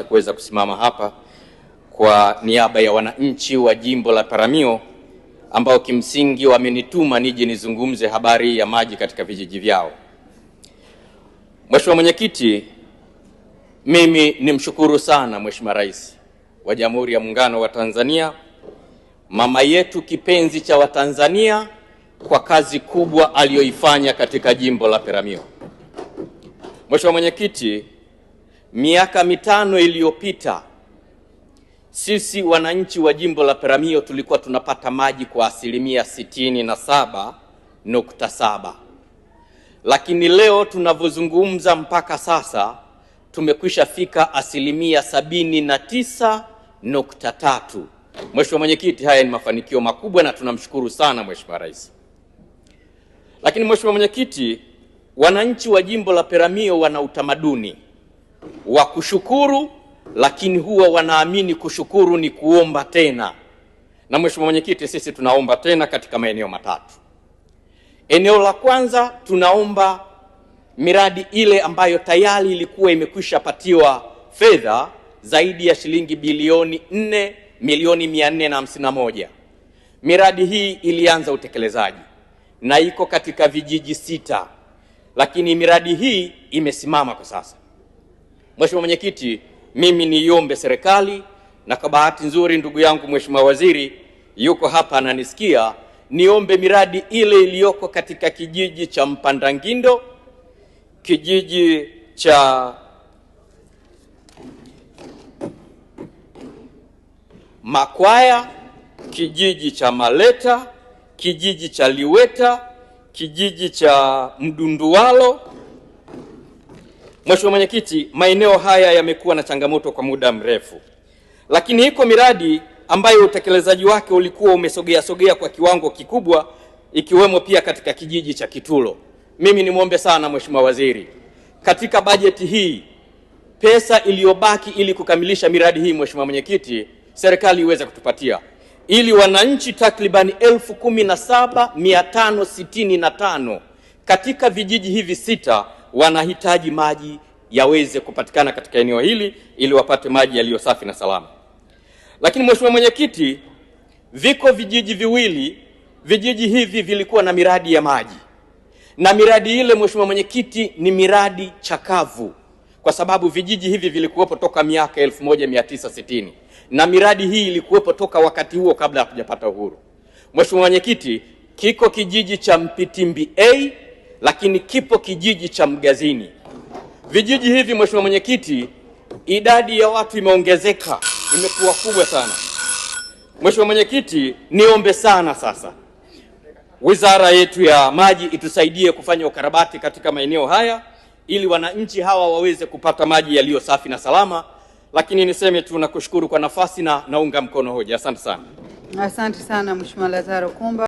kuweza kusimama hapa kwa niaba ya wananchi wa jimbo la Peramiho ambao kimsingi wamenituma nije nizungumze habari ya maji katika vijiji vyao. Mheshimiwa Mwenyekiti, mimi nimshukuru sana Mheshimiwa Rais wa Jamhuri ya Muungano wa Tanzania, mama yetu kipenzi cha Watanzania, kwa kazi kubwa aliyoifanya katika jimbo la Peramiho. Mheshimiwa Mwenyekiti, miaka 5 iliyopita sisi wananchi wa jimbo la Peramiho tulikuwa tunapata maji kwa 67.7, lakini leo tunavyozungumza mpaka sasa tumekwisha fika 79.3. Mheshimiwa Mwenyekiti, haya ni mafanikio makubwa na tunamshukuru sana Mheshimiwa Rais. Lakini Mheshimiwa Mwenyekiti, wananchi wa jimbo la Peramiho wana utamaduni wa kushukuru, lakini huwa wanaamini kushukuru ni kuomba tena. Na Mheshimiwa Mwenyekiti, sisi tunaomba tena katika maeneo matatu. Eneo la kwanza, tunaomba miradi ile ambayo tayari ilikuwa imekwisha patiwa fedha zaidi ya shilingi bilioni 4,451. Miradi hii ilianza utekelezaji na iko katika vijiji 6, lakini miradi hii imesimama kwa sasa. Mheshimiwa Mwenyekiti, mimi niombe serikali, na kwa bahati nzuri ndugu yangu Mheshimiwa Waziri yuko hapa ananisikia, niombe miradi ile iliyoko katika kijiji cha Mpandangindo, kijiji cha Makwaya, kijiji cha Maleta, kijiji cha Liweta, kijiji cha Mdunduwalo. Mheshimiwa Mwenyekiti, maeneo haya yamekuwa na changamoto kwa muda mrefu, lakini iko miradi ambayo utekelezaji wake ulikuwa umesogea kwa kiwango kikubwa, ikiwemo pia katika kijiji cha Kitulo. Mimi nimwombe sana Mheshimiwa Waziri, katika bajeti hii pesa iliyobaki ili kukamilisha miradi hii, Mheshimiwa Mwenyekiti, serikali iweze kutupatia, ili wananchi takribani 17,565 katika vijiji hivi 6 wanahitaji maji yaweze kupatikana katika eneo hili ili wapate maji yaliyo safi na salama. Lakini Mheshimiwa Mwenyekiti, viko vijiji viwili, vijiji hivi vilikuwa na miradi ya maji, na miradi ile Mheshimiwa Mwenyekiti ni miradi chakavu, kwa sababu vijiji hivi vilikuwepo toka miaka 1960 na miradi hii ilikuwepo toka wakati huo kabla hatujapata uhuru. Mheshimiwa Mwenyekiti, kiko kijiji cha Mpitimbi A, lakini kipo kijiji cha Mgazini. Vijiji hivi Mheshimiwa Mwenyekiti, idadi ya watu imeongezeka, imekuwa kubwa sana. Mheshimiwa Mwenyekiti, niombe sana sasa wizara yetu ya maji itusaidie kufanya ukarabati katika maeneo haya ili wananchi hawa waweze kupata maji yaliyo safi na salama. Lakini niseme tu nakushukuru kwa nafasi na naunga mkono hoja. Asante sana. Asante sana Mheshimiwa Lazaro Kumba.